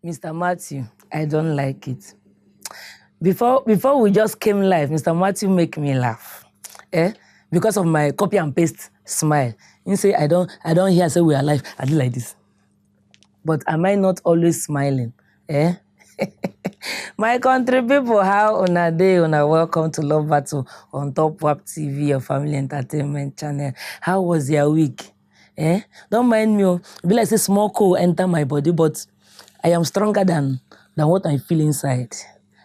Mr. Matthew, I don't like it. Before we just came live, Mr. Matthew make me laugh. Because of my copy and paste smile. You say I don't hear say we are live. I do like this. But am I not always smiling? My country people, how una day, una welcome to Love Battle on Top WAP TV, your family entertainment channel. How was your week? Don't mind me. Be like say small cold enter my body, but I am stronger than what I feel inside.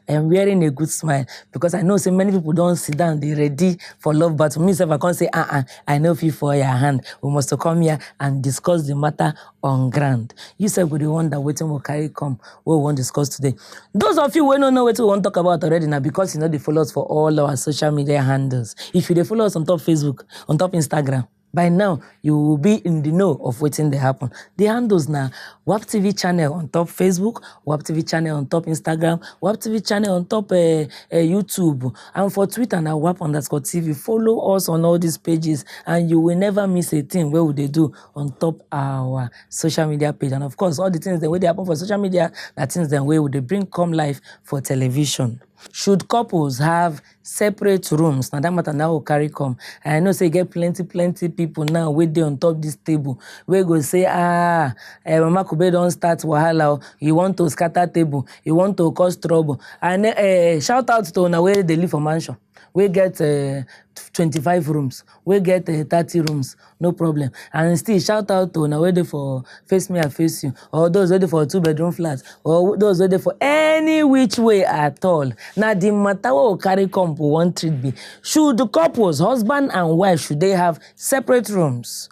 I am wearing a good smile because I know so many people don't sit down, they ready for love battle. Me, if I can't say, I know if you for your hand, we must come here and discuss the matter on ground. You said with the one that waiting will carry come, what we want to discuss today. Those of you who don't know what we want to talk about already now, because you know they follow us for all our social media handles. If you follow us on top Facebook, on top Instagram, by now, you will be in the know of what's in the happen. The handles now, WAP TV channel on top Facebook, WAP TV channel on top Instagram, WAP TV channel on top YouTube. And for Twitter now, WAP_TV. Follow us on all these pages and you will never miss a thing where would they do on top our social media page. And of course, all the things the way they happen for social media, that things the way would they bring come live for television. Should couples have separate rooms? Now that matter now will carry come. I know say get plenty people now with they on top this table. We go say, Mama Kwube don't start wahala. You want to scatter table. You want to cause trouble. And shout out to now where they live for mansion. We get 25 rooms. We get 30 rooms. No problem. And still shout out to now where for face me and face you. Or those ready for 2-bedroom flats. Or those ready for any which way at all. Now the matter will carry come for one treat be. Should the couples, husband and wife, should they have separate rooms?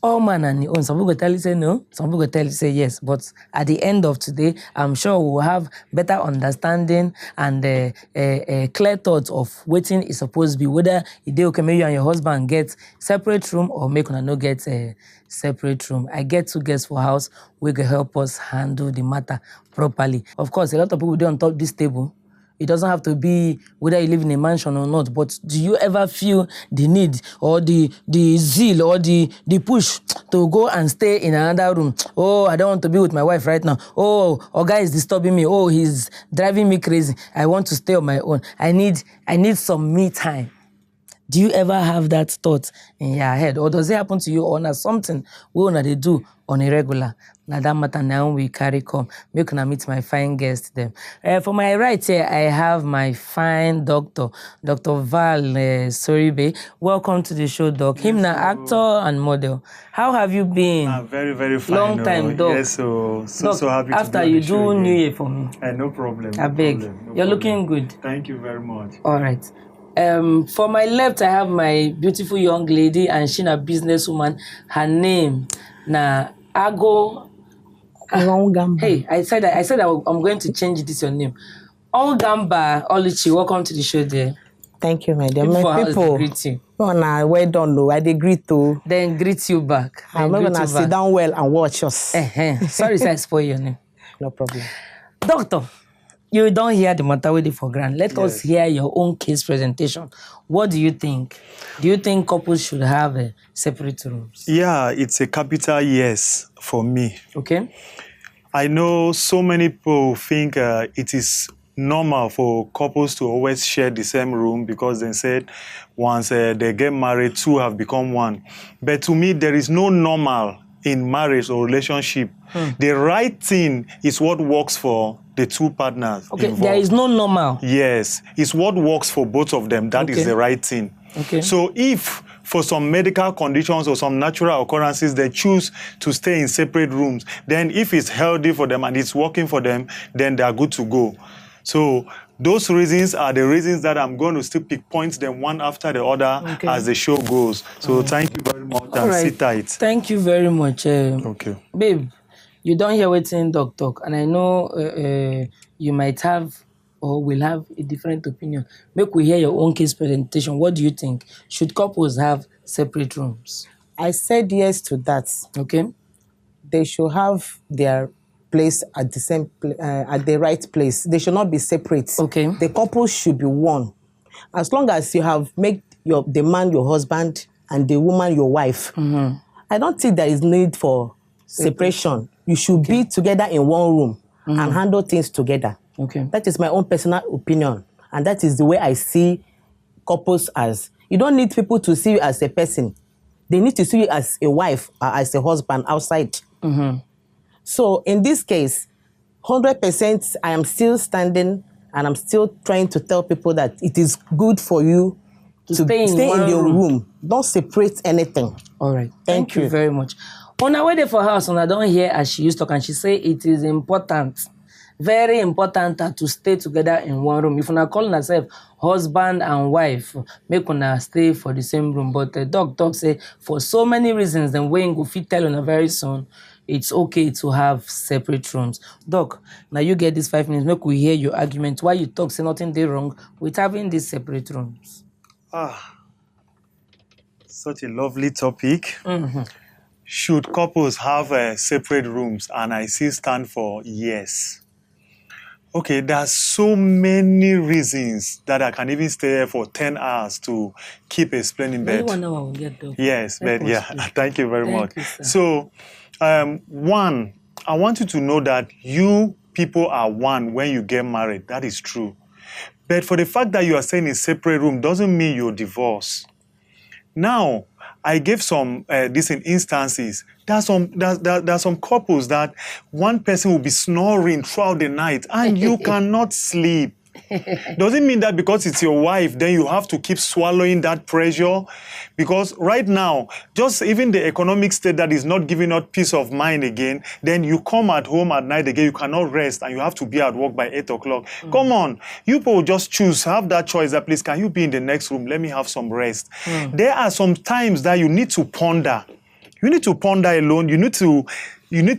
All man and your own. Some people tell you say no, some people tell you say yes. But at the end of today, I'm sure we'll have better understanding and clear thoughts of what is supposed to be. Whether it okay, maybe you and your husband get separate room or make una no get a separate room. I get 2 guests for house. We can help us handle the matter properly. Of course, a lot of people do on top this table. It doesn't have to be whether you live in a mansion or not, but do you ever feel the need or the zeal or the push to go and stay in another room? Oh, I don't want to be with my wife right now. Oh, guy is disturbing me. Oh, he's driving me crazy. I want to stay on my own. I need some me time. Do you ever have that thought in your head? Or does it happen to you or not something we they do on a regular? Now that matter now we carry come. Make una meet my fine guest them. For my right here, I have my fine doctor, Dr. Val Soribe. Welcome to the show, Doc. Him na actor and model. How have you been? Very, very fine. Long time, Doc. Yes, so Doc, happy to after be on you the show do New again. Year for me. No problem. I beg. You're looking good. Thank you very much. All right. For my left, I have my beautiful young lady, and she's a businesswoman. Her name, na Ago. Hey, I said I'm going to change this your name. Ogamba Oluchi, welcome to the show, dear. Thank you, my dear. My people, greet you. Oh, nah, well done, though. I greet to. Then greet you back. I'm not gonna sit down well and watch us. Sorry, I spoil your name. No problem. Doctor, you don't hear the matter with it for granted. Let us hear your own case presentation. What do you think? Do you think couples should have separate rooms? Yeah, it's a capital yes for me. Okay. I know so many people think it is normal for couples to always share the same room because they said once they get married, 2 have become 1. But to me, there is no normal in marriage or relationship. The right thing is what works for the 2 partners involved. There is no normal. Yes, it's what works for both of them. That is the right thing. Okay. So if for some medical conditions or some natural occurrences, they choose to stay in separate rooms, then if it's healthy for them and it's working for them, then they are good to go. So those reasons are the reasons that I'm going to still pick points them one after the other as the show goes. So thank you very much and sit tight. Thank you very much. Okay. Babe, you don't hear what's in Doc talk, and I know you might have or will have a different opinion. Make we hear your own case presentation. What do you think? Should couples have separate rooms? I said yes to that. Okay. They should have their place at the same at the right place. They should not be separate. Okay. The couple should be one. As long as you have made the man your husband and the woman your wife, I don't think there is need for separation. You should be together in one room and handle things together. Okay. That is my own personal opinion. And that is the way I see couples as. You don't need people to see you as a person. They need to see you as a wife or as a husband outside. So in this case, 100% I am still standing and I'm still trying to tell people that it is good for you to stay in your room. Don't separate anything. All right. Thank you very much. On our way there for house, and I don't hear as she used to talk, and she say it is important, very important to stay together in one room. If una call yourself husband and wife, make una stay for the same room. But the doctor say for so many reasons, then when go fit tell una very soon, it's okay to have separate rooms. Doc, now you get these 5 minutes. Make we hear your argument. Why you talk say nothing dey wrong with having these separate rooms? Such a lovely topic. Should couples have separate rooms? And I still stand for yes. Okay, there's so many reasons that I can even stay here for 10 hours to keep explaining bed. Maybe 1 hour will get done. Yes, but yeah, thank you very much. You, sir. So, one, I want you to know that you people are one when you get married. That is true. But for the fact that you are staying in a separate room doesn't mean you're divorced. Now, I gave some different instances. There are some couples that one person will be snoring throughout the night and you cannot sleep. Doesn't mean that because it's your wife, then you have to keep swallowing that pressure. Because right now, just even the economic state that is not giving us peace of mind again, then you come at home at night again, you cannot rest and you have to be at work by 8 o'clock. Come on, you people just choose, have that choice that please, can you be in the next room? Let me have some rest. There are some times that you need to ponder. You need to ponder alone. You need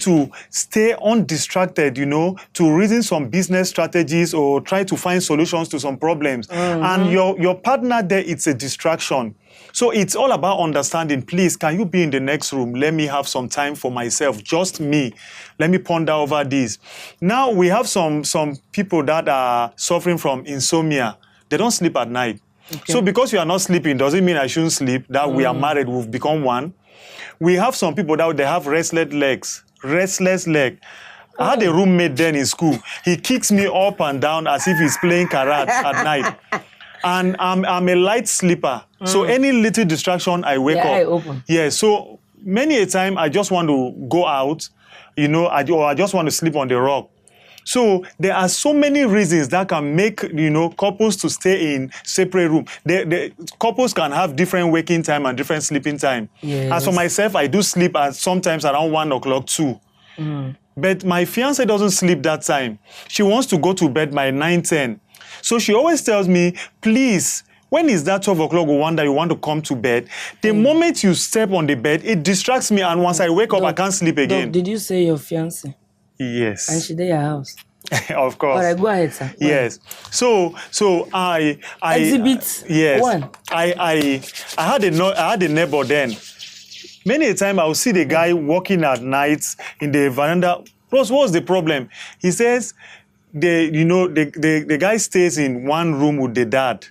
to stay undistracted, to reason some business strategies or try to find solutions to some problems. And your partner there, it's a distraction. So it's all about understanding. Please, can you be in the next room? Let me have some time for myself, just me. Let me ponder over this. Now, we have some people that are suffering from insomnia. They don't sleep at night. Okay. So because you are not sleeping, doesn't mean I shouldn't sleep, that we are married, we've become one. We have some people that they have restless legs. Restless leg. I had a roommate then in school. He kicks me up and down as if he's playing karate at night. And I'm a light sleeper. So any little distraction, I wake up. Eye open. Yeah, so many a time I just want to go out, or I just want to sleep on the rock. So there are so many reasons that can make, couples to stay in separate room. The couples can have different waking time and different sleeping time. Yes. As for myself, I do sleep sometimes around 1 o'clock too. But my fiance doesn't sleep that time. She wants to go to bed by 9, 10. So she always tells me, please, when is that 12 o'clock one that you want to come to bed? The moment you step on the bed, it distracts me. And once I wake up, I can't sleep again. Did you say your fiance? Yes. And she did your house? Of course. All right, go ahead, sir. Yes. So I Exhibit yes. 1. I had a neighbor then. Many a time I will see the guy walking at night in the veranda. Plus, what's the problem? He says the guy stays in one room with the dad.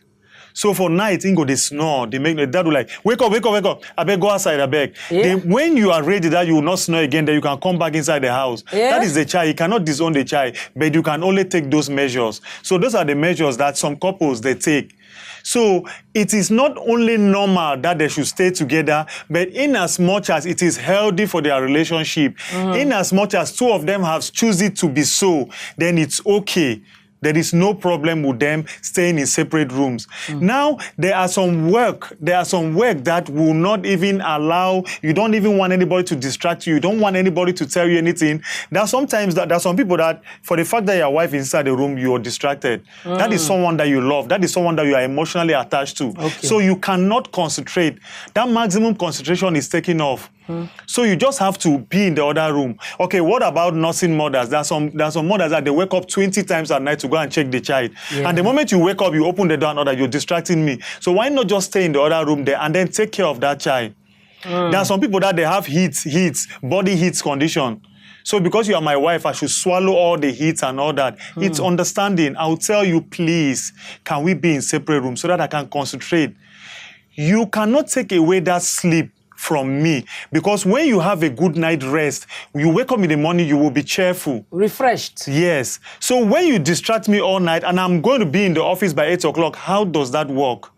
So for night, they snore. They make the dad will like, wake up. I beg, go outside, I beg. Yeah. When you are ready that you will not snore again, then you can come back inside the house. Yeah. That is the child. You cannot disown the child, but you can only take those measures. So those are the measures that some couples, they take. So it is not only normal that they should stay together, but in as much as it is healthy for their relationship, in as much as two of them have chosen it to be so, then it's okay. There is no problem with them staying in separate rooms. Now, there are some work that will not even allow, you don't even want anybody to distract you. You don't want anybody to tell you anything. There are some people that, for the fact that your wife is inside the room, you're distracted. That is someone that you love. That is someone that you are emotionally attached to. Okay. So you cannot concentrate. That maximum concentration is taken off. So you just have to be in the other room. Okay, what about nursing mothers? There are some mothers that they wake up 20 times at night to go and check the child. Yeah. And the moment you wake up, you open the door and order, you're distracting me. So why not just stay in the other room there and then take care of that child? There are some people that they have body heat condition. So because you are my wife, I should swallow all the heat and all that. It's understanding. I'll tell you, please, can we be in separate rooms so that I can concentrate? You cannot take away that sleep from me. Because when you have a good night rest, you wake up in the morning, you will be cheerful. Refreshed. Yes. So when you distract me all night and I'm going to be in the office by 8 o'clock, how does that work?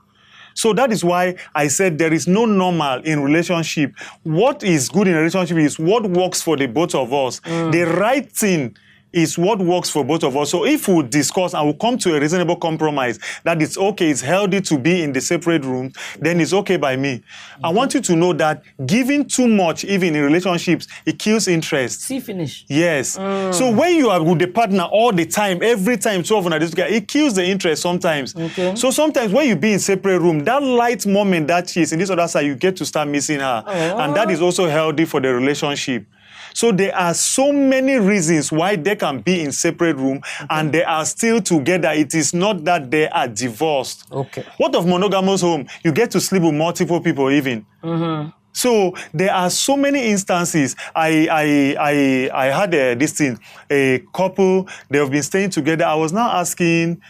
So that is why I said there is no normal in relationship. What is good in a relationship is what works for the both of us. The right thing is what works for both of us. So if we discuss and we come to a reasonable compromise that it's okay, it's healthy to be in the separate rooms, then it's okay by me. I want you to know that giving too much, even in relationships, it kills interest. See finish. Yes. So when you are with the partner all the time, every time, 12 hours together, it kills the interest sometimes. Okay. So sometimes when you be in separate room, that light moment that she is in this other side, you get to start missing her. And that is also healthy for the relationship. So there are so many reasons why they can be in separate room and they are still together. It is not that they are divorced. Okay. What of monogamous home? You get to sleep with multiple people even. So there are so many instances. I had this thing, a couple, they have been staying together. I was now asking,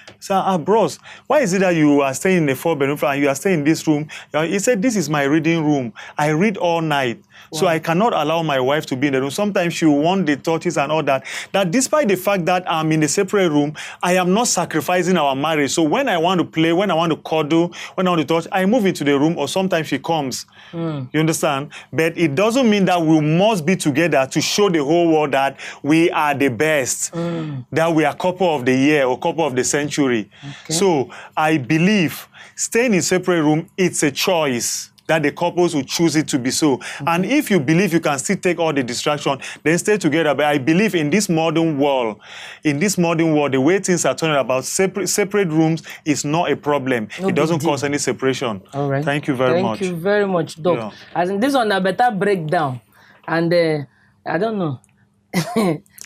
bros, why is it that you are staying in a 4-bedroom flat and you are staying in this room? He said, this is my reading room. I read all night. Wow. So I cannot allow my wife to be in the room. Sometimes she will want the touches and all that. That despite the fact that I'm in a separate room, I am not sacrificing our marriage. So when I want to play, when I want to cuddle, when I want to touch, I move into the room or sometimes she comes. You understand? But it doesn't mean that we must be together to show the whole world that we are the best, that we are couple of the year or couple of the century. Okay. So I believe staying in separate room, it's a choice that the couples will choose it to be so. And if you believe you can still take all the distraction, then stay together. But I believe in this modern world, the way things are turning about, separate rooms is not a problem. No, it doesn't cause any separation. All right. Thank you very much. Thank you very much, Doc. Yeah. As in this one, a better breakdown. And I don't know.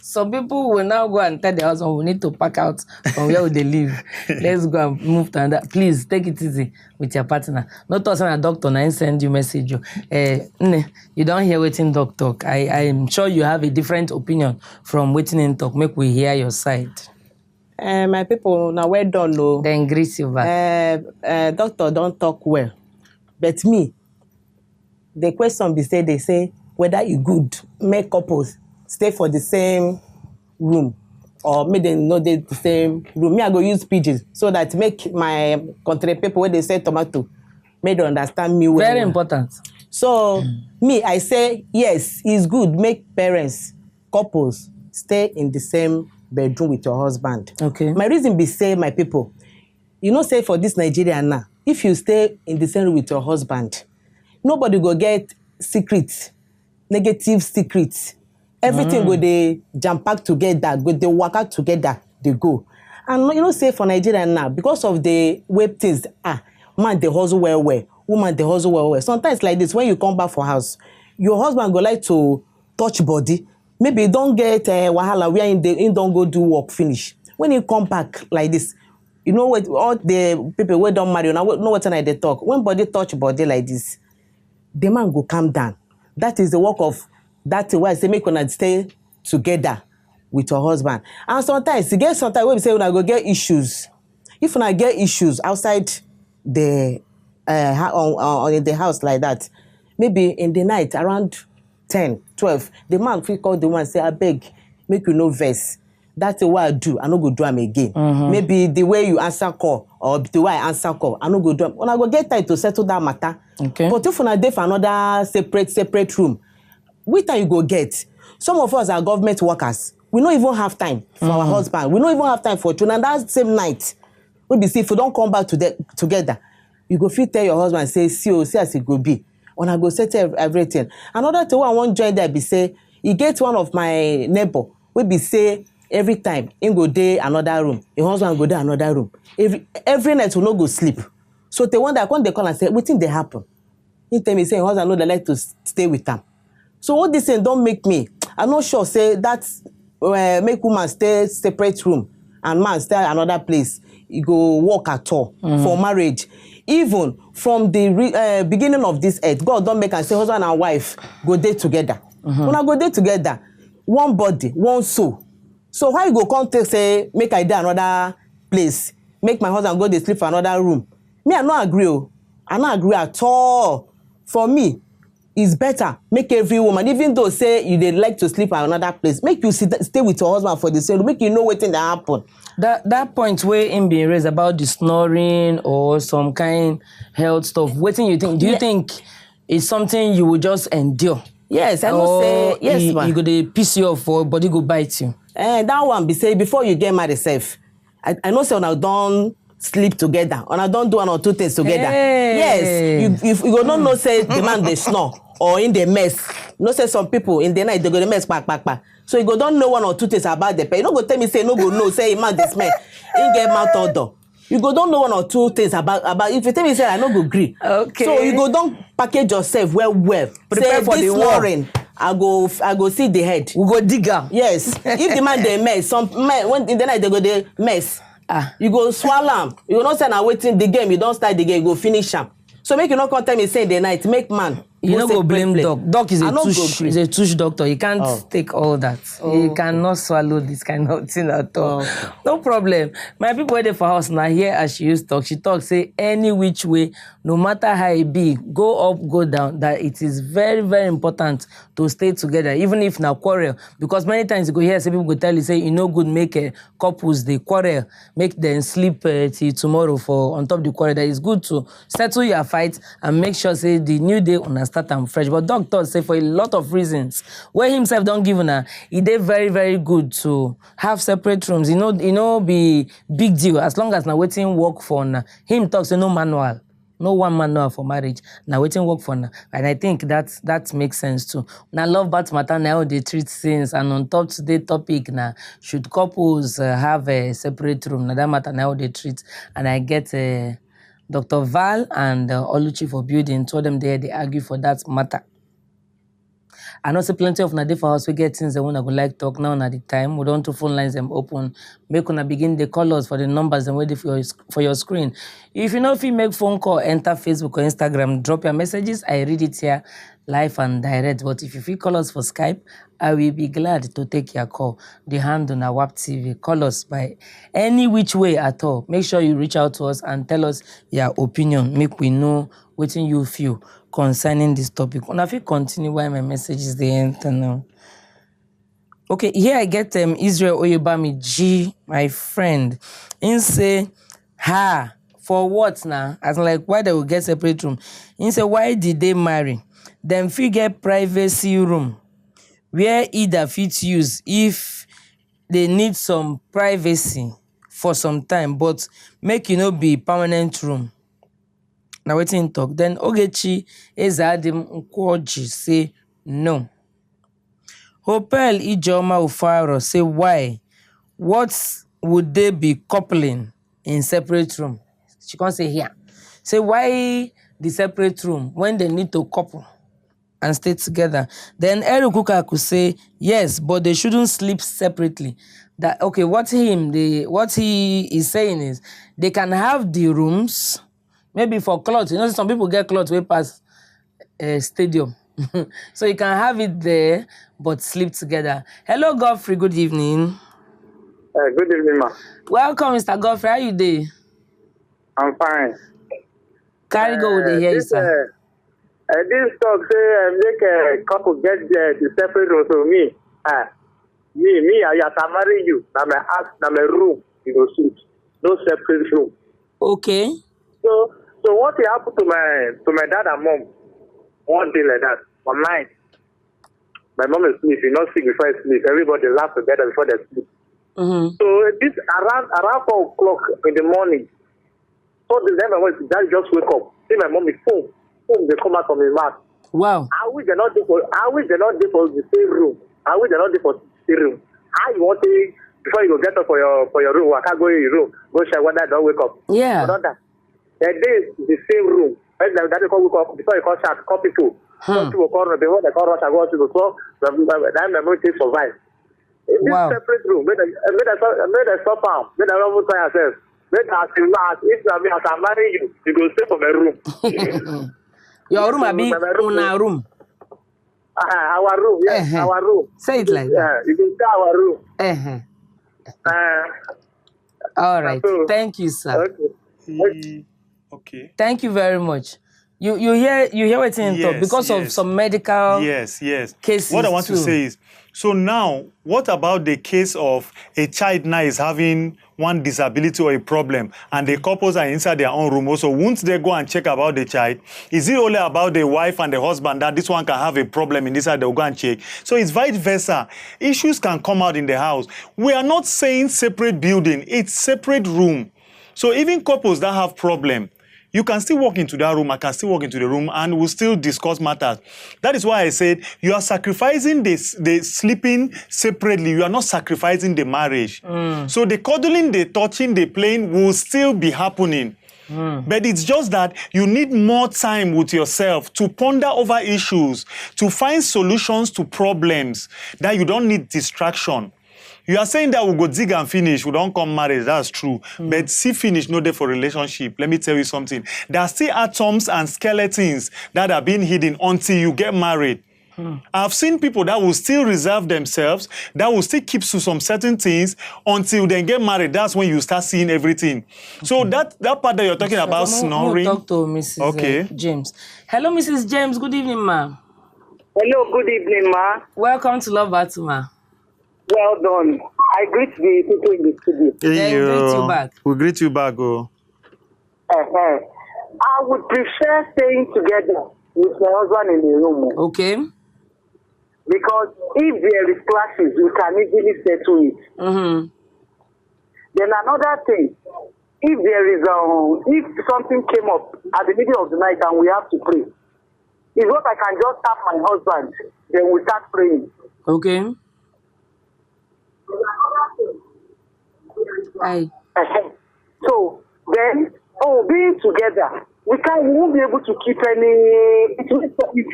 Some people will now go and tell their husband, we need to pack out from where they live. Let's go and move to another. Please, take it easy with your partner. Not us and a doctor, I send you message. You don't hear waiting doc talk. I'm sure you have a different opinion from waiting in talk. Make we hear your side. My people, now well done, no. Then grease you back. Doctor don't talk well. But me, the question they say, whether you good, make couples stay for the same room or make them know the same room. Me, I go use pidgin so that make my country people when they say tomato, make them understand me well. Very important. So me, I say, yes, it's good. Make parents, couples, stay in the same bedroom with your husband. Okay. My reason be say, my people, you know, say for this Nigeria now, if you stay in the same room with your husband, nobody go get secrets, negative secrets. Everything go they jump pack together, go they work out together, they go. And you know, say for Nigeria now, because of the way things man they hustle well, woman they hustle well. Sometimes like this, when you come back for house, your husband go like to touch body. Maybe don't get wahala where in don't go do work finish. When you come back like this, you know what all the people who don't marry now know what they talk. When body touch body like this, the man go calm down. That is the work of that why I say make una stay together with your husband. And sometimes when we say una go get issues. If una get issues outside the in the house like that, maybe in the night around 10, 12, the man will call the woman and say, I beg, make you no vex. That's what I do. I no go do them again. Maybe the way you answer call or the way I answer call, I no go do them. When I go get time to settle that matter. Okay. But if una dey for another separate room, which time you go get? Some of us are government workers. We don't even have time for our husband. We don't even have time for children. And that same night, we be see if we don't come back together, you go fit tell your husband, say, see as it go be. When I go settle everything. Another thing I want join there be say, you get one of my neighbor, we be say every time he go dey another room, your husband go dey another room. Every night we no go sleep. So the one that when they call and say, what thing they happen? He tell me say your husband no dey like to stay with them. So all this thing don't make me. I'm not sure say that make woman stay separate room and man stay another place. You go work at all for marriage. Even from the beginning of this earth, God don't make and say husband and wife go there together. When I go there together, one body, one soul. So how you go come take say make I dey another place, make my husband go dey sleep for another room? Me I not agree. I not agree at all. For me, it's better make every woman, even though say you dey like to sleep at another place, make you stay with your husband for the same room, make you know wetin dey happen. That point where him being raised about the snoring or some kind health stuff, wetin you think? Do you think it's something you will just endure? Yes, I know say yes, ma. You go dey piss you off or body go bite you. That one be say before you get married sef, I know say una don sleep together, una don do one or two things together. Hey. Yes, you go not know say the man dey snore or in the mess. You know say some people in the night they go dey mess kpak. So you go don't know one or two things about the pet. You no go tell me say no go know say man dey smell, he get mouth odor. You go don't know one or two things about if you tell me say I no go agree. Okay. So you go don't package yourself well. Prepare say for the snoring, I go see the head. We go dig am. Yes. If the man dey mess, some men when in the night they go dey mess. You go swallow am. You go not say na waiting the game. You don't start the game. You go finish am. So make you not come tell me say in the night make man. You no go blame doc. Doc is a tush doctor. He can't take all that. He cannot swallow this kind of thing at all. No problem. My people were there for house now. Here as she used to talk, she talk say any which way, no matter how it be, go up, go down. That it is very, very important to stay together, even if now quarrel. Because many times you go hear some people go tell you say you no good make couples they quarrel, make them sleep till tomorrow for on top the quarrel. That is good to settle your fight and make sure say the new day on start and fresh. But doctors say for a lot of reasons where himself don't give una, it is very, very good to have separate rooms. You know be big deal as long as now waiting work for na. Him talk say no manual. No one manual for marriage. Now waiting work for now. And I think that makes sense too. Now love bat matter now they treat things, and on top today topic now should couples have a separate room. Now that matter now they treat, and I get Dr. Val and Oluchi for building, told them they argue for that matter. I know say plenty of Nade for us we get things they wanna go like talk now at the time. We don't to phone lines them open. Make una begin the callers for the numbers and wait for your screen. If you know if you make phone call, enter Facebook or Instagram, drop your messages. I read it here live and direct. But if you feel call us for Skype, I will be glad to take your call. The hand on our WAP TV. Call us by any which way at all. Make sure you reach out to us and tell us your opinion. Make we know what you feel concerning this topic. And if you continue why my message is the end now. Okay, here I get Israel Oyebami G, my friend. He say, for what now? As like why they will get separate room. He say, why did they marry? Them fit get privacy room where either fit use if they need some privacy for some time, but make be permanent room. Now wetin talk. Then Ogechi Ezadim Nkwoji say no. Hopel Ijoma Ufaro say why? What would they be coupling in separate room? She can't say here. Say why the separate room when they need to couple and stay together. Then Erukuka could say yes, but they shouldn't sleep separately. That okay, what he is saying is they can have the rooms. Maybe for clothes, some people get clothes way past stadium. So you can have it there, but sleep together. Hello, Godfrey. Good evening. Good evening, ma. Welcome, Mr. Godfrey. How you doing? I'm fine. Carry go with the hair, sir. This talk say make a couple get the separate room. So me, I marry you. Now my house, now my room, you go sleep. No separate room. Okay. So what happened to my dad and mom? One day like that. One night, my mom is sleep. You not sleep before I sleep. Everybody laugh together before they sleep. Mm-hmm. So this around 4 o'clock in the morning. So the time my dad just wake up. See my mom is phone. They come out from his mouth. Wow. I wish they're not there for the same room. I wish they're not there for the same room. How you want to before you go get up for your room? I can't go in your room. Go share when I don't wake up. Yeah. But not that. That day is the same room. That they call wake up before you call chat, call people. People call before they call rush. I go to the floor. That memory takes survive. In this separate room, make a stop out. Make a level try yourself. Make a if I marry you, you go stay for my room. Your room, abi una room. Our room, yes, our room. Say it like that. You can say our room. All right. Thank you, sir. Okay. Okay. Thank you very much. You hear what in talk because of some medical cases. What I want too. to say is, so now, what about the case of a child now is having one disability or a problem, and the couples are inside their own room also? Won't they go and check about the child? Is it only about the wife and the husband that this one can have a problem in this side, they'll go and check? So it's vice versa. Issues can come out in the house. We are not saying separate building, it's separate room. So even couples that have problem, you can still walk into that room, I can still walk into the room, and we'll still discuss matters. That is why I said you are sacrificing the sleeping separately. You are not sacrificing the marriage. So the cuddling, the touching, the playing will still be happening. But it's just that you need more time with yourself to ponder over issues, to find solutions to problems, that you don't need distraction. You are saying that we go dig and finish, we don't come married, that's true. But see finish, no day for relationship. Let me tell you something. There are still atoms and skeletons that are being hidden until you get married. I've seen people that will still reserve themselves, that will still keep to some certain things until they get married. That's when you start seeing everything. So that part that you're talking about snoring. Talk to Mrs. James. Hello, Mrs. James. Good evening, ma. Hello, good evening, ma. Welcome to Love Battle, ma. Well done. I greet the people in the studio. Hey, we'll greet you back. We'll greet you back, oh. I would prefer staying together with my husband in the room. Okay. Because if there is clashes, we can easily settle it. Then another thing, if there is if something came up at the middle of the night and we have to pray, is what I can just tap my husband, then we start praying. Okay. So then, being together, we won't be able to keep any. It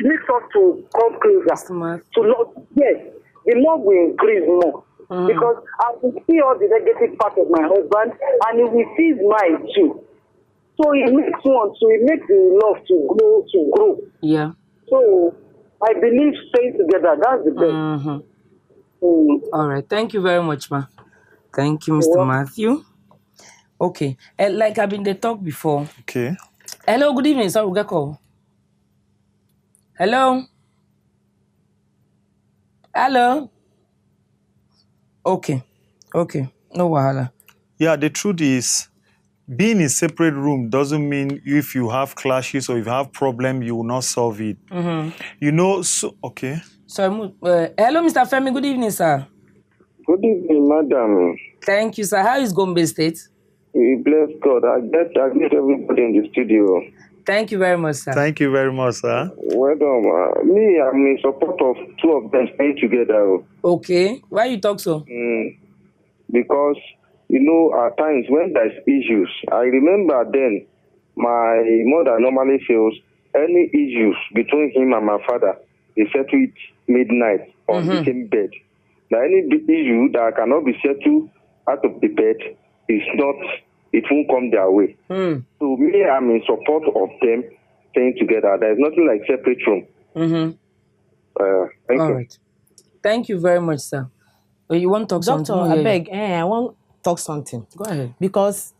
makes us to come closer. To love, yes, the love will increase more because I will see all the negative part of my husband, and he will see mine too. So it makes the love to grow. Yeah. So I believe staying together, that's the best. All right. Thank you very much, ma. Thank you, Mr. Matthew. Okay. Like I've been the talk before. Okay. Hello, good evening. Sorry, we call. Hello. Hello. Okay. No wahala. Yeah, the truth is, being in a separate room doesn't mean if you have clashes or if you have problem, you will not solve it. You know, okay. Sorry, hello, Mr. Femi. Good evening, sir. Good evening, madam. Thank you, sir. How is Gombe State? We bless God. I greet everybody in the studio. Thank you very much, sir. Thank you very much, sir. Well done. Me, I'm in support of two of them staying together. Okay. Why you talk so? Because, at times when there's issues, I remember then my mother normally feels any issues between him and my father, they settle it midnight on the same bed. Now, any issue that cannot be settled out of the bed it won't come their way. So me, I'm in support of them staying together. There's nothing like separate room. Thank you. Right. Thank you very much, sir. You want to talk Doctor, something? I beg, I want to talk something. Go ahead. Because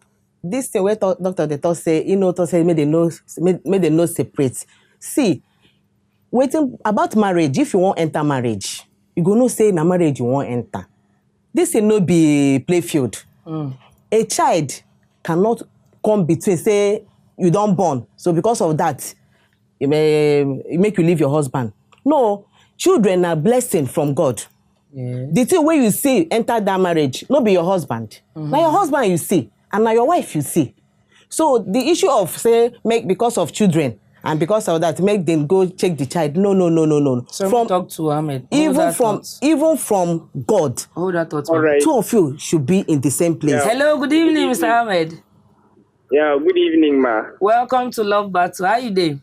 this thing where doctor they talk say, may they know separate. See, waiting about marriage, if you want enter marriage, you go no say in a marriage you want enter. This will not be play field. A child cannot come between, say you don't born, so because of that, it make you leave your husband. No, children are blessing from God. Yes. The thing where you see enter that marriage, not be your husband. Now your husband you see, and now your wife you see. So the issue of say because of children and because of that make them go check the child. No. So talk to Ahmed. Even from God. Hold that thought. All right. Two of you should be in the same place. Yeah. Hello, good evening, Mr. Ahmed. Yeah, good evening, ma. Welcome to Love Battle. How you doing?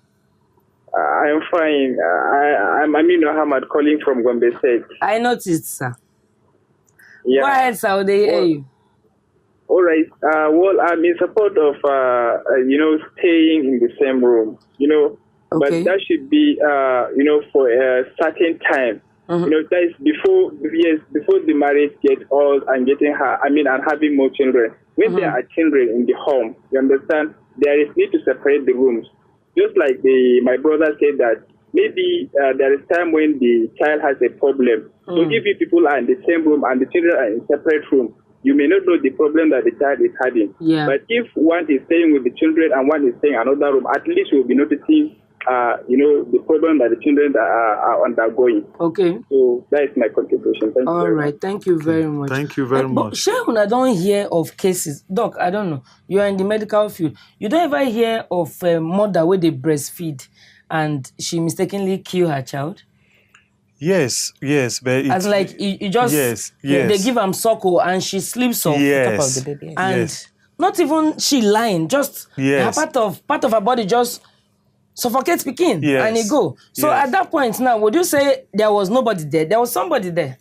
I'm fine. I'm Aminu Ahmad calling from Gombe State. I noticed, sir. Yeah. Go ahead, sir. They hear you. All right. Well, I'm in support of staying in the same room. But that should be for a certain time. That is before the marriage gets old and and having more children. When there are children in the home, you understand, there is need to separate the rooms. just like my brother said that maybe there is time when the child has a problem. So if you people are in the same room and the children are in separate room, you may not know the problem that the child is having. Yeah. But if one is staying with the children and one is staying in another room, at least you'll be noticing, the problem that the children are undergoing. Okay. So that is my contribution. Thank you. All right. Thank you very much. Thank you very much. But Sharon, I don't hear of cases. Doc, I don't know. You are in the medical field. You don't ever hear of a mother where they breastfeed and she mistakenly kill her child? Yes, but as like you just yes. They give her suckle and she sleeps off yes. top of the baby. and yes. not even she lying, just Yes. her part of her body just suffocates pikin Yes. and it go. So Yes. at that point now, would you say there was nobody there? There was somebody there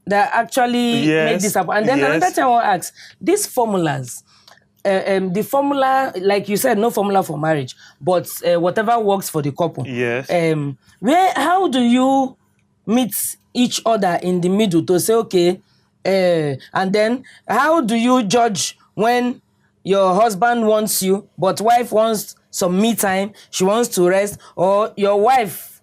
that actually Yes. made this happen. And then Yes. another thing I want to ask, these formulas, the formula, like you said, no formula for marriage, but whatever works for the couple. Yes. How do you meet each other in the middle to say, okay, and then how do you judge when your husband wants you, but wife wants some me time, she wants to rest, or your wife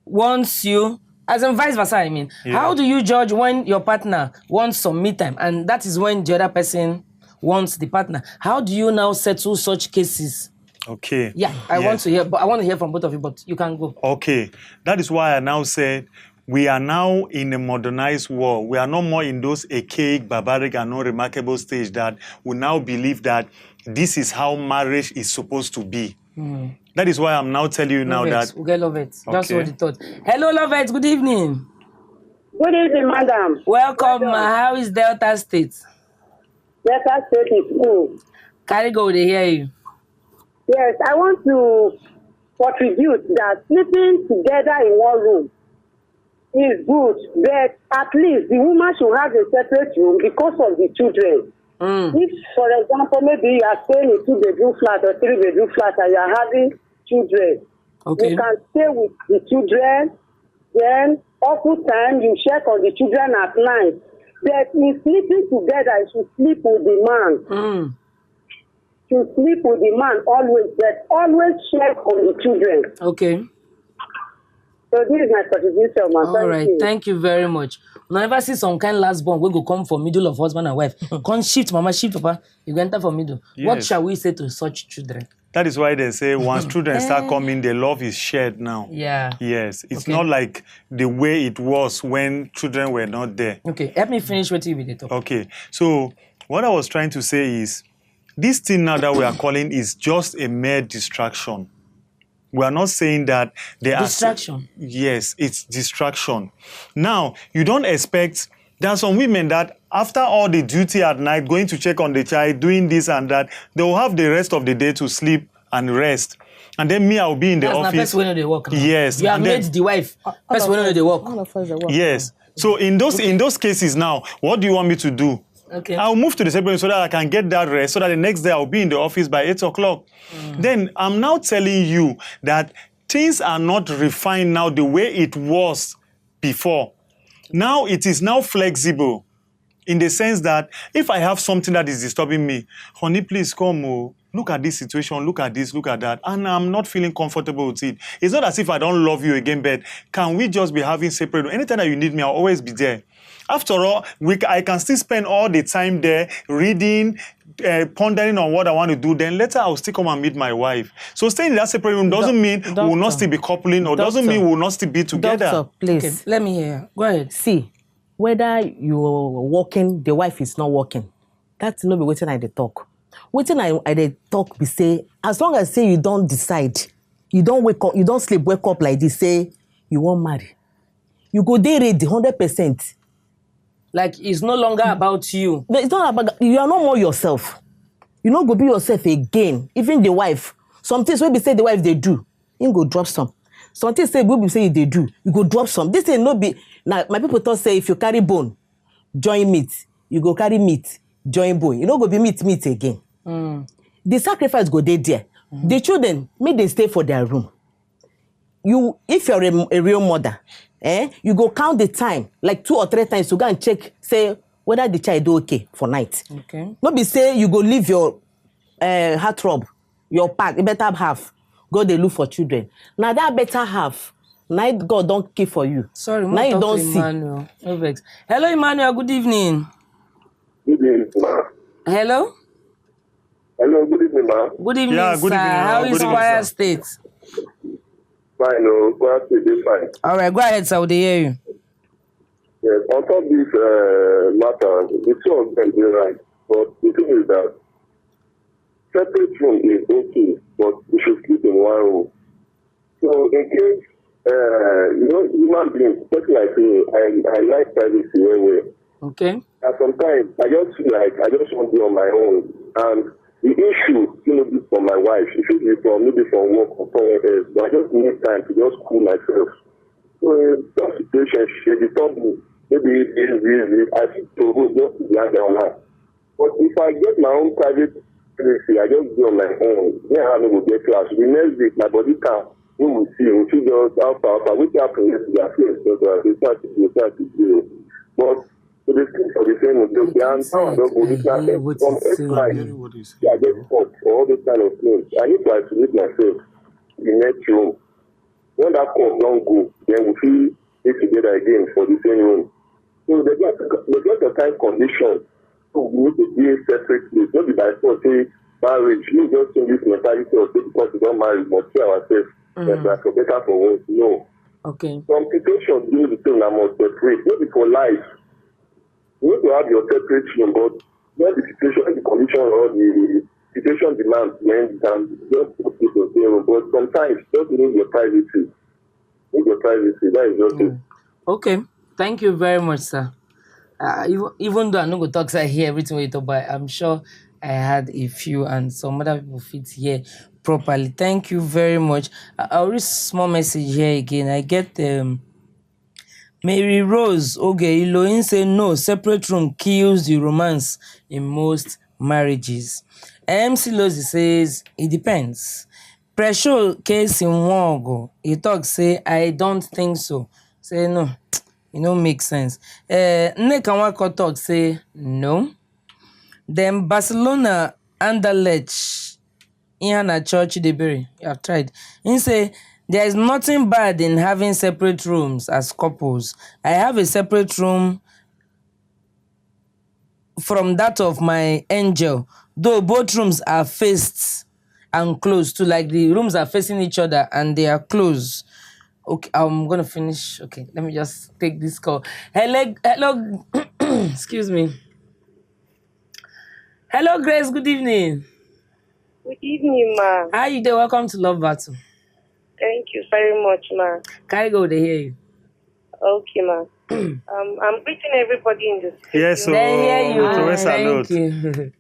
wants you, as in vice versa, I mean. Yeah. How do you judge when your partner wants some me time, and that is when the other person wants the partner? How do you now settle such cases? Okay. Yeah, I want to hear from both of you, but you can go. Okay. That is why I now said we are now in a modernized world. We are no more in those archaic, barbaric, and unremarkable stage that we now believe that this is how marriage is supposed to be. That is why I'm now telling you now that... Okay, love it. Just Okay. what you thought. Hello, love it. Good evening. Good evening, madam. Welcome. How is Delta State? Delta State is cool. Carry go, they hear you. Yes, I want to contribute that sleeping together in one room is good, but at least the woman should have a separate room because of the children. If, for example, maybe you are staying in 2-bedroom flat or 3-bedroom flat and you are having children, Okay. you can stay with the children, then often time you check on the children at night. But in sleeping together, you should sleep with the man. To sleep with the man always, but always check on the children. Okay. So this is my contribution, man. All right. Thank you very much. Now, ever see some kind last born we go come for middle of husband and wife. Come shift, mama, shift, papa. You go enter for middle. What Yes. shall we say to such children? That is why they say once children start coming, the love is shared now. Yeah. Yes. It's Okay. not like the way it was when children were not there. Okay. Help me finish what you will talk. Okay. So what I was trying to say is, this thing now that we are calling is just a mere distraction. We are not saying that there Distraction? Yes, it's distraction. Now, you don't expect... There are some women that after all the duty at night, going to check on the child, doing this and that, they will have the rest of the day to sleep and rest. And then me, I will be in the That's not office. first when they work. Now. Yes. You have and then- made the wife. First when they work. All of us, they work. Yes. So in those cases now, what do you want me to do? Okay. I'll move to the separate room so that I can get that rest, so that the next day I'll be in the office by 8 o'clock. Then I'm now telling you that things are not refined now the way it was before. Now it is now flexible in the sense that if I have something that is disturbing me, honey, please come. Oh, look at this situation, look at this, look at that. And I'm not feeling comfortable with it. It's not as if I don't love you again, but can we just be having separate? Anytime that you need me, I'll always be there. After all, I can still spend all the time there reading, pondering on what I want to do. Then later I'll still come and meet my wife. So staying in that separate room doesn't mean we will not still be coupling, or doesn't mean we will not still be together. Doctor, please. Okay. Let me hear. Go ahead. See, whether you're working, the wife is not working, that's not be waiting at the talk. Waiting at the talk, we say, as long as say you don't decide, you don't wake up, you don't sleep, wake up like this, say you won't marry. You go there ready 100%. Like, it's no longer about you. But it's not about, you are no more yourself. You not go be yourself again. Even the wife. Some things when we say the wife they do, you go drop some. Some things say we say they do, you go drop some. This thing no be. Now my people thought say if you carry bone, join meat. You go carry meat, join bone. You don't go be meat again. The sacrifice go there. The children make them stay for their room. You, if you're a real mother, you go count the time like 2 or 3 times to go and check, say whether the child do okay for night. Okay. Not be say you go leave your heartthrob your part, the better half, go they look for children. Now that better half, now God don't care for you. Sorry, now you don't see. Emmanuel. No vex. Hello, Emmanuel. Good evening. Good evening, ma. Hello. Hello, good evening, ma. Good evening, Yeah, good sir. evening, How good is evening, Choir sir. State? Fine, no, glad to be fine. All right, go ahead, sir. We hear you. Yes, on top of this matter, the two of them is right. But the thing is that separate room is okay, but we should sleep in one room. So in case, human beings, especially like me, I like privacy very well. Okay. And sometimes I just feel like I just want to be on my own. And the issue shouldn't be from my wife. It should be from maybe from work or somewhere else. But I just need time to just cool myself. So in some situation, she told me, maybe I think to just be on her. But if I get my own private privacy, I just be on my own. Yeah, I will get class. The next week, my body can, we will see, we should just alpha, which happens yesterday, I feel so that they start to do. But so they still for the same with them. And now I don't go this from X-line. Yeah, I get caught for all those kind of things. I need to isolate myself in the next room. When that court don't go, then we feel it together again for the same room. So they get a time condition. So we need to be separate place. Not be by force say marriage. You just think this mentality of say because we don't marry, we must kill ourselves. That's like for better for worse. No. Okay. Some situations you need to say I must separate. Maybe for life. You need to have your separate room, but when the situation, the condition or the situation demands, then you can just put it in the same room. But sometimes just need your privacy. Need your privacy. That is just it. Okay. Thank you very much, sir. Even though I'm not going to talk, I hear everything we talk about, I'm sure I had a few and some other people fit here properly. Thank you very much. I'll read small message here again. I get Mary Rose okay, Elohim say no, separate room kills the romance in most marriages. MC Lozi says it depends. Pressure case in Wogo, he talks say I don't think so. Say no, it don't make sense. Nekanwako talk say no. Then Barcelona Anderlecht in a church they bury. You have tried. He say there is nothing bad in having separate rooms as couples. I have a separate room from that of my angel, though both rooms are faced and close to, like the rooms are facing each other and they are close. Okay, I'm gonna finish. Okay, let me just take this call. Hello, excuse me. Hello, Grace. Good evening. Good evening, ma. How you doing? Welcome to Love Battle. Thank you very much, ma. Can I go to hear you? Okay, ma. I'm greeting everybody in the studio. Yes, so They hear you. salute. Thank you.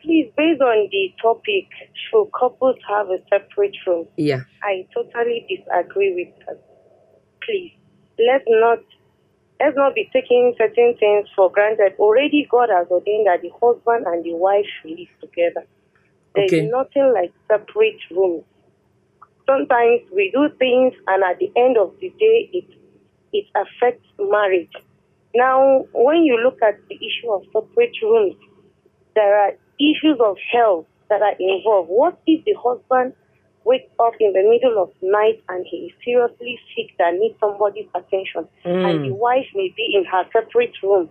Please, based on the topic, should couples have a separate room? Yeah. I totally disagree with that. Please, let's not be taking certain things for granted. Already God has ordained that the husband and the wife should live together. There's Okay. nothing like separate rooms. Sometimes we do things and at the end of the day it affects marriage. Now, when you look at the issue of separate rooms, there are issues of health that are involved. What if the husband wakes up in the middle of the night and he is seriously sick that needs somebody's attention, and the wife may be in her separate room?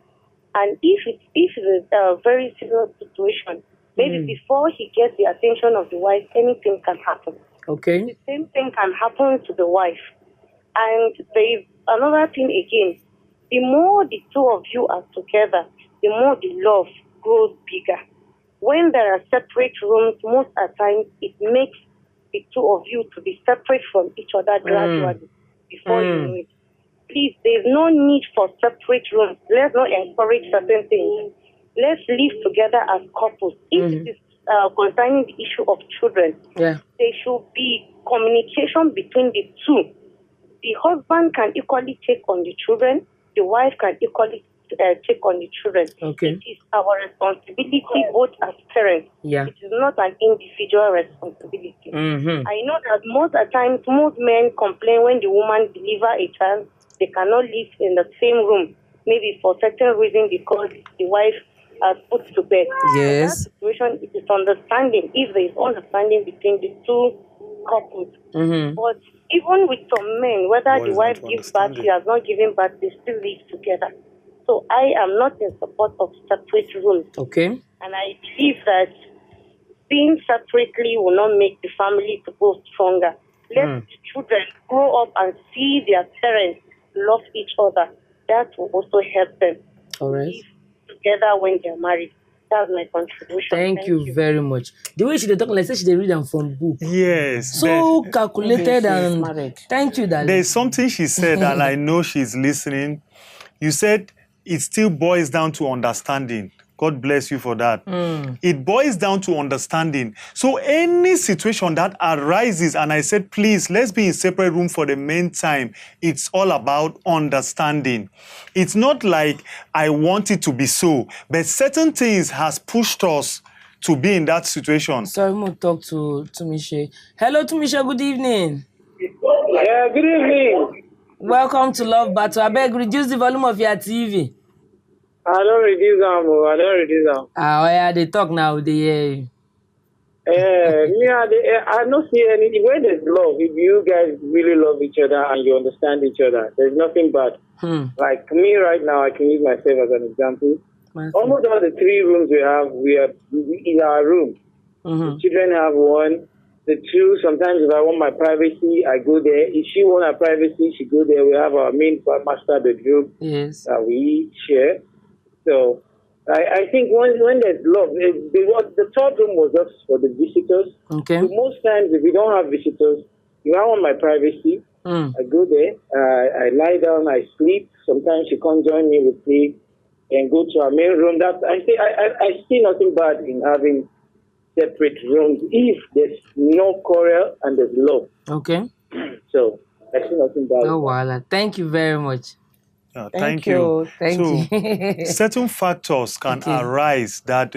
And if it's a very serious situation, maybe before he gets the attention of the wife, anything can happen. Okay. The same thing can happen to the wife. And there is another thing again. The more the two of you are together, the more the love grows bigger. When there are separate rooms, most of the time it makes the two of you to be separate from each other gradually before you know it. Please, there's no need for separate rooms. Let's not encourage certain things. Let's live together as couples. If it is concerning the issue of children, there should be communication between the two. The husband can equally take on the children. The wife can equally take on the children. Okay. It is our responsibility both as parents. Yeah. It is not an individual responsibility. I know that most of the times, most men complain when the woman delivers a child, they cannot live in the same room, maybe for certain reason because the wife put to bed. Yes. In that situation, it is understanding, if there is understanding between the two couples. But even with some men, whether the wife gives birth, she has not given birth, they still live together. So I am not in support of separate rooms. Okay. And I believe that being separately will not make the family to go stronger. Let the children grow up and see their parents love each other. That will also help them All right. live together when they're married. That's my contribution. Thank you very much. The way she dey talk, like say she dey read them from book. Yes. So calculated and married. thank you, darling. There's something she said, and I know she's listening. You said it still boils down to understanding. God bless you for that. It boils down to understanding. So any situation that arises, and I said, please, let's be in separate room for the meantime, it's all about understanding. It's not like I want it to be so, but certain things has pushed us to be in that situation. Sorry, I'm going to talk to Tumishe. Hello, Tumishe, good evening. Yeah, good evening. Welcome to Love Battle. I beg, reduce the volume of your TV. I don't reduce them. Oh yeah, they talk now, they hear you. I don't see any, when there's love, if you guys really love each other and you understand each other, there's nothing bad. Like me right now, I can use myself as an example. Almost all the 3 rooms we have, we are in our room. The children have one. The 2, sometimes if I want my privacy, I go there. If she wants her privacy, she go there. We have our main master bedroom that we share. So I think when there's love, the 3rd room was just for the visitors. Okay. So most times, if we don't have visitors, if I want my privacy, I go there. I lie down, I sleep. Sometimes she come join me with me and go to our main room. I see nothing bad in having separate rooms if there's no quarrel and there's love. Okay. So I see nothing bad. Oh, wow. Thank you very much. Thank you. Thank you. Certain factors can arise that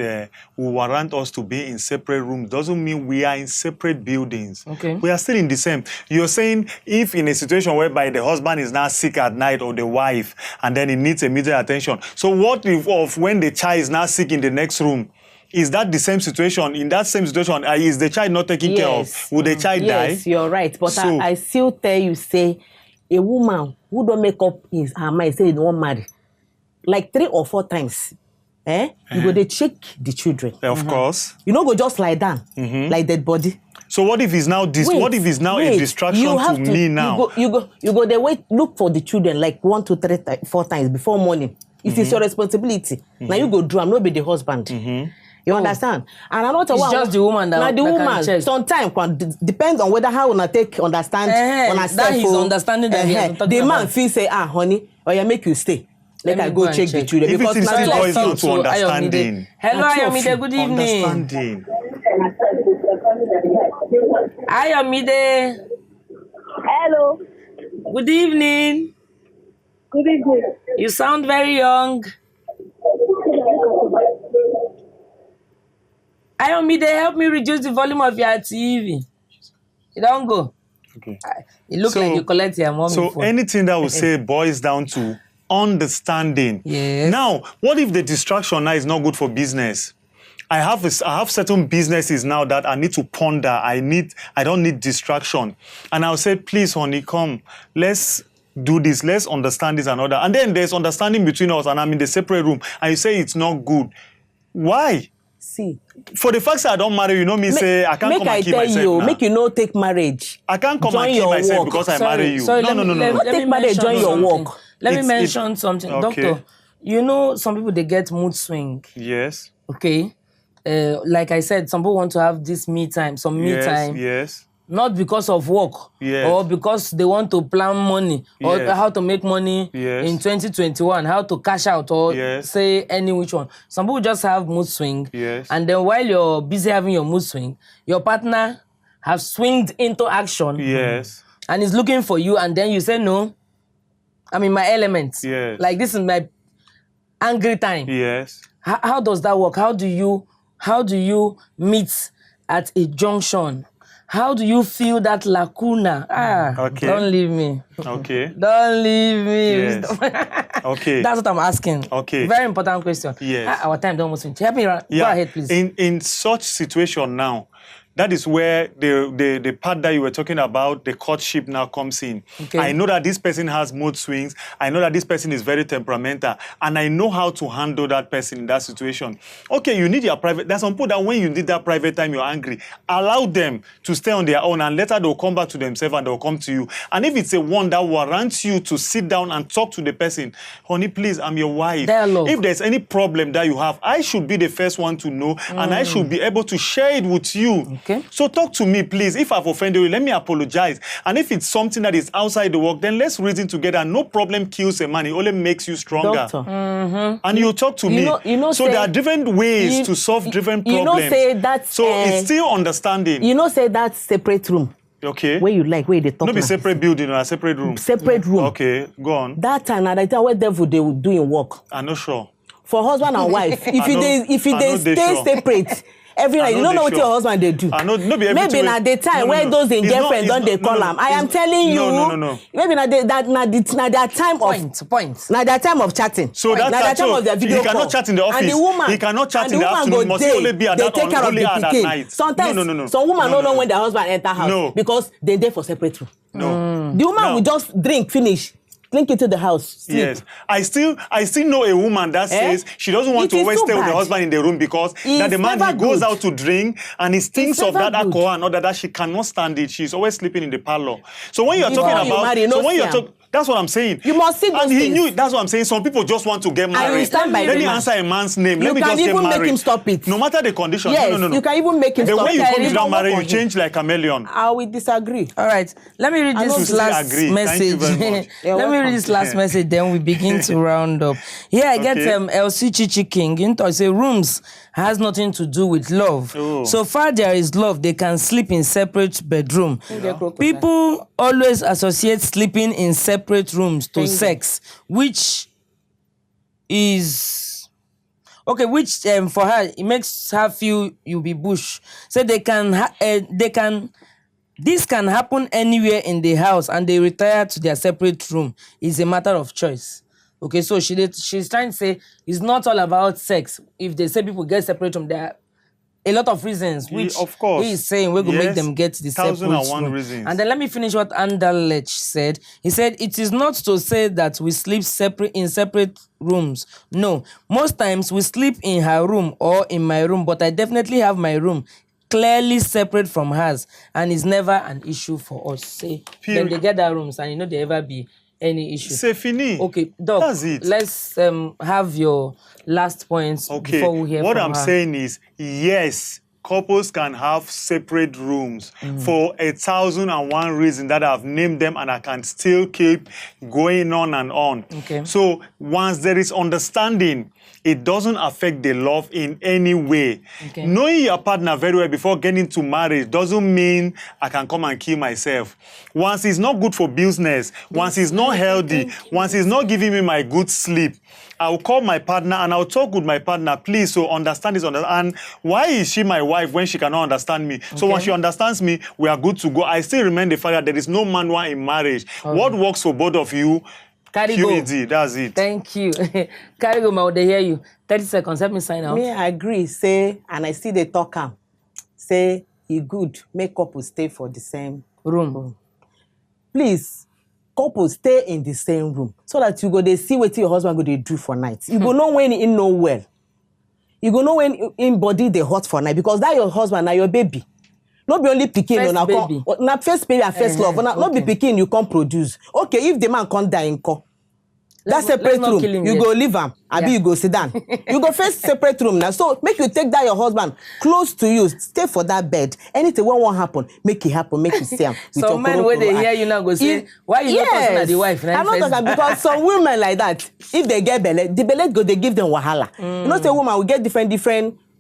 will warrant us to be in separate rooms. Doesn't mean we are in separate buildings. Okay. We are still in the same. You're saying if in a situation whereby the husband is now sick at night or the wife, and then he needs immediate attention. So what if of when the child is now sick in the next room? Is that the same situation? In that same situation, is the child not taken care of? Will the child die? Yes, you're right. But So- I still tell you, say, a woman who don't make up her mind, say, you don't marry, like 3 or 4 times, you go, they check the children. Of course. You know, go just lie down, like dead body. So what if it's now what if it's now a distraction You to have me now? You go there, wait, look for the children like 1, 2, 3, 4 times before morning. It is your responsibility. Now you go do, I'm not be the husband. You understand? And another It's one, just the woman that the can woman. check. Sometimes depends on whether how una take understand. That his understanding that he has been talking the man about. feel say, honey, or you make you stay. Let me I go go and check the check. children If because it is na still two of boils down you. to understanding. Hello, Ayomide, good evening. Understanding. Ayomide, Hello. good evening. Good evening. You sound very young. Ayomide, help me reduce the volume of your TV. You don't go. Okay. It looks like you collect your mommy So phone. anything that we say boils down to understanding. Yes. Now, what if the distraction now is not good for business? I have certain businesses now that I need to ponder. I don't need distraction. And I'll say, please, honey, come, let's do this. Let's understand this and all that. And then there's understanding between us and I'm in the separate room. And you say it's not good. Why? See, For the fact that I don't marry, you know me say, I can't come and kill myself now. make you no take marriage. I can't come Join and kill your myself work. because I marry you. Sorry, No. let me Take marriage, mention join your something. work. Let me It's- mention something. Okay. Doctor, you know some people, they get mood swing. Yes. Okay? Like I said, some people want to have this me time, some me time. Yes. Not because of work Yes. or because they want to plan money or Yes. how to make money Yes. in 2021, how to cash out or Yes. say any which one. Some people just have mood swing. Yes. And then while you're busy having your mood swing, your partner has swinged into action Yes. and is looking for you, and then you say, no, I'm in my element. Yes. Like this is my angry time. Yes. How does that work? How do you meet at a junction How do you feel that lacuna? Okay. Don't leave me. Okay. Don't leave me. Yes. Okay. That's what I'm asking. Okay. Very important question. Yes. Our time don't almost finish. Help me. Go ahead, please. In such situation now, that is where the part that you were talking about, the courtship now comes in. Okay. I know that this person has mood swings. I know that this person is very temperamental. And I know how to handle that person in that situation. Okay, you need your private... There's some people that when you need that private time, you're angry. Allow them to stay on their own and later they'll come back to themselves and they'll come to you. And if it's a one that warrants you to sit down and talk to the person, honey, please, I'm your wife. Dialogue. If there's any problem that you have, I should be the first one to know and I should be able to share it with you. Okay. So talk to me, please. If I've offended you, let me apologize. And if it's something that is outside the work, then let's reason together. No problem kills a man. It only makes you stronger. And you talk to me. So there are different ways to solve different problems. It's still understanding. Say that separate room. Okay. Where you like, where they talk. Not be separate building or a separate room. Separate room. Okay, go on. That time, and I tell where devil they will do in work. I'm not sure. For husband and wife, if they stay separate. Every night, you don't know what your husband they do. Maybe at the time where those in girlfriend don't they call them. I am telling you. No. Maybe that time of Now that time of chatting. So that time of the video call. He cannot chat in the office. And the woman, he cannot chat in the afternoon. Must only be at they that take care of the pikin. Sometimes some woman don't know when the husband enter house because they there for separate room. No. The woman will just drink finish. Drink into the house. Sleep. Yes. I still know a woman that says she doesn't want to always stay with the husband in the room because that the man he goes out to drink and he thinks of that alcohol and all that she cannot stand it. She's always sleeping in the parlor. So when you're talking about that's what I'm saying. You must see those and he knew that's what I'm saying. Some people just want to get married. Let me answer a man's name. Let me just get married. You can even make him stop it. No matter the condition. Yes, No. You can even make him stop it. The way you come to that marriage, you change like a chameleon. I will disagree. All right. Let me read this last message. Let me read this last message, then we begin to round up. Here I get LC Chichi King. I say rooms has nothing to do with love. So far there is love, they can sleep in separate bedroom. People always associate sleeping in separate rooms to sex, which is okay, which for her it makes her feel you be bush. So this can happen anywhere in the house and they retire to their separate room. It's a matter of choice. Okay, so she's trying to say it's not all about sex. If they say people get separate from there, a lot of reasons, which of course he is saying we're going to make them get the separate room. Reasons. And then let me finish what Andalech said. He said, it is not to say that we sleep in separate rooms. No, most times we sleep in her room or in my room, but I definitely have my room clearly separate from hers, and it's never an issue for us. Say, then they get their rooms, and there ever be any issue. C'est fini. Okay, Doc, that's it. Let's have your last points before we hear from her. What I'm saying is, yes, couples can have separate rooms for 1,001 reasons that I've named them, and I can still keep going on and on. Okay. So once there is understanding, it doesn't affect the love in any way. Okay. Knowing your partner very well before getting to marriage doesn't mean I can come and kill myself. Once it's not good for business, once it's not healthy, once it's not giving me my good sleep, I'll call my partner and I'll talk with my partner, please, so understand this. And why is she my wife when she cannot understand me? So when she understands me, we are good to go. I still remain the fact that there is no manual in marriage. What works for both of you, QED, that's it. Thank you. Karigo, ma, they hear you. 30 seconds, let me sign out. Me, I agree, say, and I see they talk am. Say, he good, make couples stay for the same room. Please, couples stay in the same room so that you go they see what your husband go they do for night. You go know when he know well. You go know when in body they hot for night because that your husband now your baby. Not be only picking first baby. Not first baby and first love. Not be picking you can't produce. Okay, if the man can't die in call. That separate room, you go leave him. Abi you go sit down. You go first separate room now. So make you take that your husband close to you. Stay for that bed. Anything what won't happen, make it happen. Make you stay am. Some men when they hear you now go say, why you not talking to the wife? I'm not talking because some women like that, if they get belly, the belly go they give them wahala. You know, say woman will get different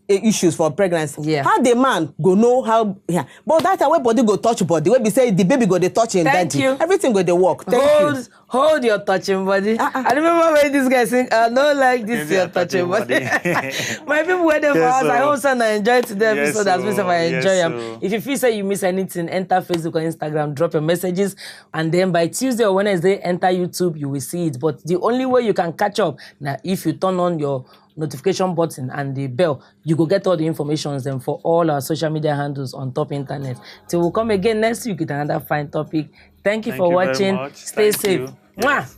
issues for pregnancy. Yeah. How the man go know how? Yeah. But that time when body go touch body, when we say the baby go dey touch him Thank daddy, you. everything go dey work. Thank you. Hold your touching body. I remember when this guy sing, I no like this your touching body. My people were there for us. I hope so I enjoyed today's episode as much as I enjoy them. If you feel say you miss anything, enter Facebook or Instagram, drop your messages, and then by Tuesday or Wednesday, enter YouTube, you will see it. But the only way you can catch up now, if you turn on your notification button and the bell, you go get all the information then for all our social media handles on top internet. Till we'll come again next week with another fine topic. Thank you for watching. Stay safe. Mwah!